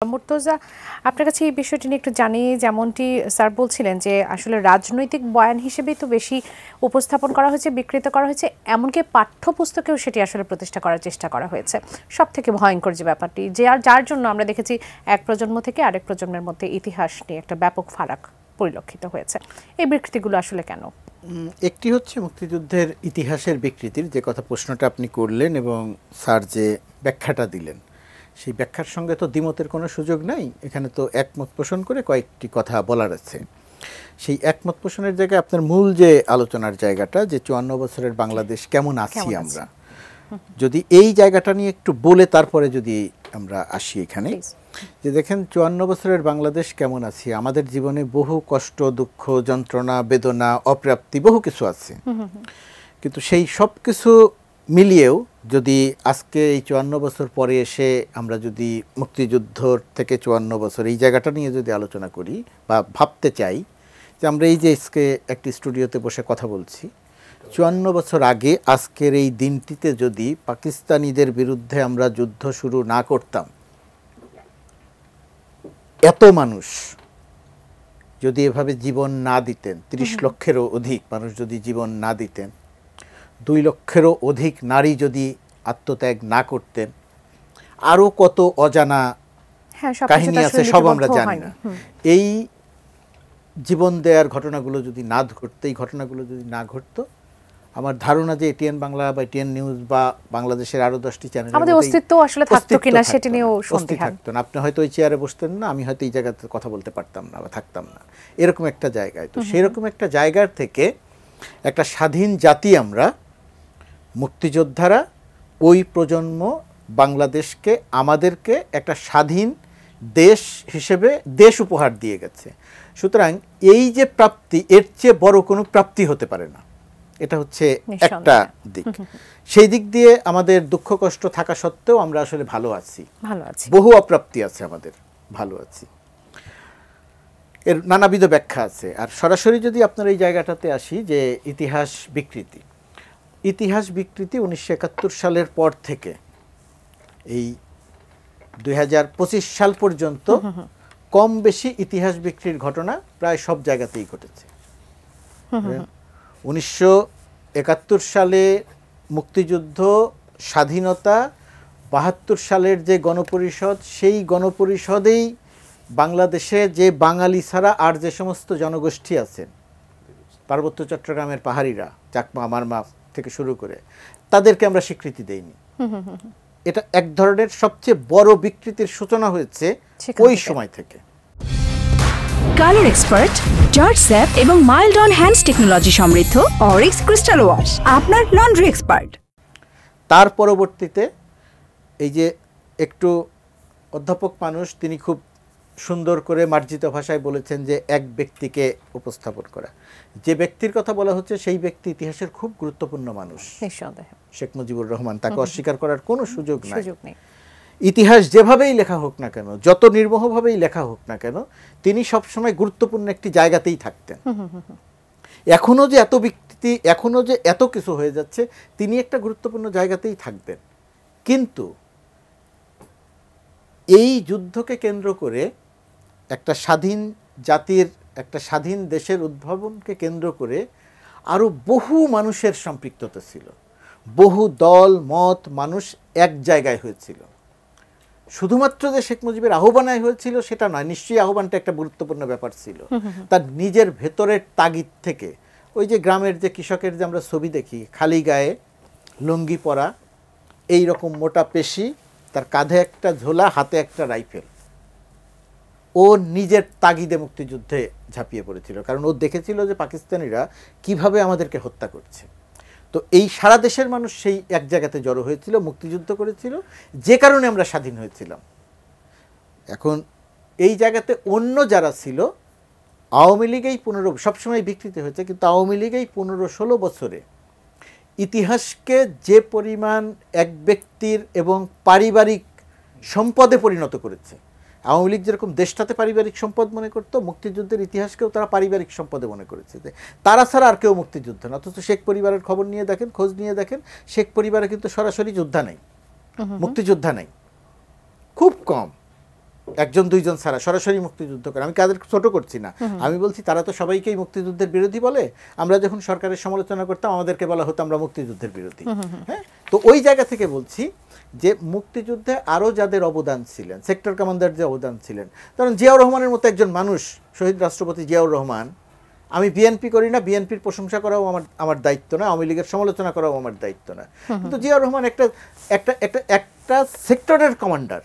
মুর্তজা, আপনার কাছে এই বিষয়টি নিয়ে একটু জানি। যেমনটি স্যার বলছিলেন যে আসলে রাজনৈতিক বয়ান হিসেবেই তো বেশি উপস্থাপন করা হয়েছে, বিকৃত করা হয়েছে, এমনকি পাঠ্যপুস্তকেও সেটি আসলে প্রতিষ্ঠা করার চেষ্টা করা হয়েছে। সব থেকে ভয়ঙ্কর যে ব্যাপারটি, যে যার জন্য আমরা দেখেছি এক প্রজন্ম থেকে আরেক প্রজন্মের মধ্যে ইতিহাস নিয়ে একটা ব্যাপক ফারাক পরিলক্ষিত হয়েছে। এই বিকৃতিগুলো আসলে কেন? একটি হচ্ছে মুক্তিযুদ্ধের ইতিহাসের বিকৃতির যে কথা প্রশ্নটা আপনি করলেন এবং স্যার যে ব্যাখ্যাটা দিলেন, সেই ব্যাখ্যার সঙ্গে তো দ্বিমতের কোনো সুযোগ নাই। এখানে তো একমত পোষণ করে কয়েকটি কথা বলার আছে। সেই একমত পোষণের জায়গায় আপনার মূল যে আলোচনার জায়গাটা, যে ৫৪ বছরের বাংলাদেশ কেমন আছি আমরা, যদি এই জায়গাটা নিয়ে একটু বলে তারপরে যদি আমরা আসি এখানে, যে দেখেন ৫৪ বছরের বাংলাদেশ কেমন আছি, আমাদের জীবনে বহু কষ্ট, দুঃখ, যন্ত্রণা, বেদনা, অপ্রাপ্তি বহু কিছু আছে। কিন্তু সেই সব কিছু মিলিয়েও যদি আজকে এই ৫৪ বছর পরে এসে আমরা যদি মুক্তিযুদ্ধ থেকে ৫৪ বছর এই জায়গাটা নিয়ে যদি আলোচনা করি বা ভাবতে চাই, যে আমরা এই যে আজকে একটি স্টুডিওতে বসে কথা বলছি, ৫৪ বছর আগে আজকের এই দিনটিতে যদি পাকিস্তানিদের বিরুদ্ধে আমরা যুদ্ধ শুরু না করতাম, এত মানুষ যদি এভাবে জীবন না দিতেন, ৩০ লক্ষেরও অধিক মানুষ যদি জীবন না দিতেন, ২ লক্ষেরও অধিক নারী যদি আত্মত্যাগ না করতেন, আরও কত অজানা কাহিনী আছে সব আমরা জানি না। এই জীবন দেওয়ার ঘটনাগুলো যদি না ঘটতো, এই ঘটনাগুলো যদি না ঘটতো, আমার ধারণা যে এটিএন বাংলা বা এটিএন নিউজ বা বাংলাদেশের আরো 10টি চ্যানেল আমাদের অস্তিত্ব আসলে থাকতো কিনা সেটা নিয়েও সন্দেহ থাকতো না। আপনি হয়তো ওই চেয়ারে বসতেন না, আমি হয়তো এই জায়গাতে কথা বলতে পারতাম না বা থাকতাম না, এরকম একটা জায়গায়। তো সেরকম একটা জায়গার থেকে একটা স্বাধীন জাতি আমরা, মুক্তিযোদ্ধারা, ওই প্রজন্ম বাংলাদেশকে আমাদেরকে একটা স্বাধীন দেশ হিসেবে দেশ উপহার দিয়ে গেছে। সুতরাং এই যে প্রাপ্তি, এর চেয়ে বড় কোনো প্রাপ্তি হতে পারে না। এটা হচ্ছে একটা দিক। সেই দিক দিয়ে আমাদের দুঃখ কষ্ট থাকা সত্ত্বেও আমরা আসলে ভালো আছি, বহু অপ্রাপ্তি আছে আমাদের, ভালো আছি। এর নানাবিধ ব্যাখ্যা আছে। আর সরাসরি যদি আপনার এই জায়গাটাতে আসি, যে ইতিহাস বিকৃতি, ইতিহাস বিকৃতি ১৯৭১ সালের পর থেকে এই ২০২৫ সাল পর্যন্ত কম বেশি ইতিহাস বিকৃতির ঘটনা প্রায় সব জায়গাতেই ঘটেছে। ১৯৭১ সালে মুক্তিযুদ্ধ, স্বাধীনতা, ৭২ সালের যে গণপরিষদ, সেই গণপরিষদেই বাংলাদেশে যে বাঙালি ছাড়া আর যে সমস্ত জনগোষ্ঠী আছেন, পার্বত্য চট্টগ্রামের পাহাড়িরা, চাকমা, মারমা থেকে শুরু করে, তাদেরকে আমরা স্বীকৃতি দেইনি। এটা এক ধরনের সবচেয়ে বড় বিকৃতির সূচনা হয়েছে ওই সময় থেকে। কালার এক্সপার্ট, জর্জ স্যাপ এবং মাইল্ড অন হ্যান্ডস টেকনোলজি সমৃদ্ধ অরিক্স ক্রিস্টাল ওয়াশ আপনার লন্ড্রি এক্সপার্ট। তার পরবর্তীতে এই যে একটু অধ্যাপক মানুষ, তিনি খুব সুন্দর করে মার্জিত ভাষায় বলেছেন যে এক ব্যক্তিকে উপস্থাপন করা। যে ব্যক্তির কথা বলা হচ্ছে সেই ব্যক্তি ইতিহাসের খুব গুরুত্বপূর্ণ মানুষ, শেখ মুজিবুর রহমান। তাকে অস্বীকার করার কোনো সুযোগ নেই। ইতিহাস যেভাবেই লেখা হোক না কেন, যত নির্মোহভাবেই লেখা হোক না কেন, তিনি সবসময় গুরুত্বপূর্ণ একটি জায়গাতেই থাকতেন। এখনো যে এত বিকৃতি, এখনো যে এত কিছু হয়ে যাচ্ছে, তিনি একটা গুরুত্বপূর্ণ জায়গাতেই থাকবেন। কিন্তু এই যুদ্ধকে কেন্দ্র করে, একটা স্বাধীন জাতির, একটা স্বাধীন দেশের উদ্ভাবনকে কেন্দ্র করে আরও বহু মানুষের সম্পৃক্ততা ছিল, বহু দল মত মানুষ এক জায়গায় হয়েছিল। শুধুমাত্র যে শেখ মুজিবের আহ্বানায় হয়েছিল সেটা নয়, নিশ্চয়ই আহ্বানটা একটা গুরুত্বপূর্ণ ব্যাপার ছিল। তার নিজের ভেতরের তাগিদ থেকে, ওই যে গ্রামের যে কৃষকের যে আমরা ছবি দেখি, খালি গায়ে লুঙ্গি পরা, এই রকম মোটা পেশি, তার কাঁধে একটা ঝোলা, হাতে একটা রাইফেল, ও নিজের তাগিদে মুক্তিযুদ্ধে ঝাঁপিয়ে পড়েছিল। কারণ ও দেখেছিল যে পাকিস্তানিরা কিভাবে আমাদেরকে হত্যা করছে। তো এই সারা দেশের মানুষ সেই এক জায়গাতে জড়ো হয়েছিল, মুক্তিযুদ্ধ করেছিল, যে কারণে আমরা স্বাধীন হয়েছিলাম। এখন এই জায়গাতে অন্য যারা ছিল, আওয়ামী লীগেই ১৫, সবসময় বিকৃতি হয়েছে, কিন্তু আওয়ামী লীগেই ১৫-১৬ বছরে ইতিহাসকে যে পরিমাণ এক ব্যক্তির এবং পারিবারিক সম্পদে পরিণত করেছে। আওয়ামী লীগ যেরকম দেশটাতে পারিবারিক সম্পদ মনে করতো, মুক্তিযুদ্ধের ইতিহাসকেও তারা পারিবারিক সম্পদে মনে করেছে, যে তারা ছাড়া আর কেউ মুক্তিযুদ্ধ না। অথচ শেখ পরিবারের খবর নিয়ে দেখেন, খোঁজ নিয়ে দেখেন, শেখ পরিবারে কিন্তু সরাসরি যোদ্ধা নেই, মুক্তিযোদ্ধা নেই, খুব কম। একজন দুইজন ছাড়া সরাসরি মুক্তিযুদ্ধ করে, আমি কাদের ছোট করছি না, আমি বলছি তারা তো সবাইকেই মুক্তিযুদ্ধের বিরোধী বলে। আমরা যখন সরকারের সমালোচনা করতাম আমাদেরকে বলা হতো আমরা মুক্তিযুদ্ধের বিরোধী। হ্যাঁ, তো ওই জায়গা থেকে বলছি যে মুক্তিযুদ্ধে আরও যাদের অবদান ছিলেন, সেক্টর কমান্ডার যে অবদান ছিলেন, কারণ জিয়াউর রহমানের মতো একজন মানুষ, শহীদ রাষ্ট্রপতি জিয়াউর রহমান, আমি বিএনপি করি না, বিএনপির প্রশংসা করাও আমার দায়িত্ব না, আওয়ামী লীগের সমালোচনা করাও আমার দায়িত্ব না, কিন্তু জিয়াউর রহমান একটা সেক্টরের কমান্ডার,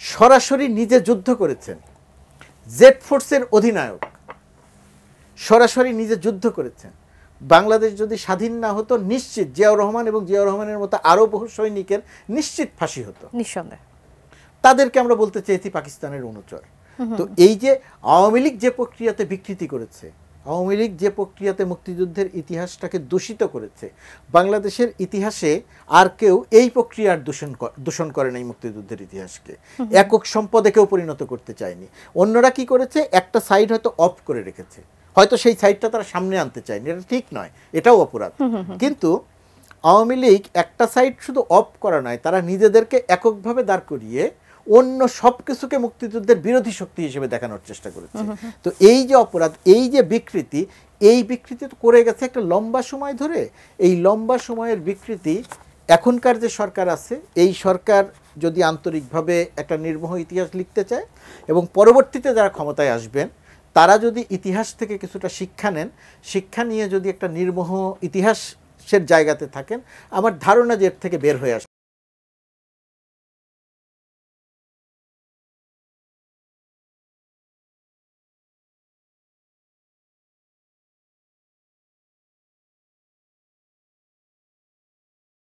সরাসরি নিজে যুদ্ধ করেছেন, জেড ফোর্সের অধিনায়ক, সরাসরি নিজে যুদ্ধ করেছেন। বাংলাদেশ যদি স্বাধীন না হতো নিশ্চিত জিয়াউর রহমান এবং জিয়াউর রহমানের মতো আরও বহু সৈনিকের নিশ্চিত ফাঁসি হতো, নিঃসন্দেহে। তাদেরকে আমরা বলতে চেয়েছি পাকিস্তানের অনুচর। তো এই যে আওয়ামী লীগ যে প্রক্রিয়াতে বিকৃতি করেছে, আওয়ামী লীগ যে প্রক্রিয়াতে মুক্তিযুদ্ধের ইতিহাসটাকে দূষিত করেছে, বাংলাদেশের ইতিহাসে আর কেউ এই প্রক্রিয়ার দূষণ করে নাই মুক্তিযুদ্ধের ইতিহাসকে, একক সম্পদে কেউ পরিণত করতে চায়নি। অন্যরা কি করেছে, একটা সাইড হয়তো অফ করে রেখেছে, হয়তো সেই সাইডটা তারা সামনে আনতে চায়নি, এটা ঠিক নয়, এটাও অপরাধ। কিন্তু আওয়ামী লীগ একটা সাইড শুধু অফ করা নয়, তারা নিজেদেরকে এককভাবে দাঁড় করিয়ে অন্য সব কিছুকে মুক্তিযুদ্ধের বিরোধী শক্তি হিসেবে দেখানোর চেষ্টা করেছে। তো এই যে অপরাধ, এই যে বিকৃতি, এই বিকৃতি তো করে গেছে একটা লম্বা সময় ধরে। এই লম্বা সময়ের বিকৃতি এখনকার যে সরকার আছে, এই সরকার যদি আন্তরিকভাবে একটা নির্মোহ ইতিহাস লিখতে চায় এবং পরবর্তীতে যারা ক্ষমতায় আসবেন তারা যদি ইতিহাস থেকে কিছুটা শিক্ষা নেন, শিক্ষা নিয়ে যদি একটা নির্মোহ ইতিহাসের জায়গাতে থাকেন, আমার ধারণা যে এর থেকে বের হয়ে আসতে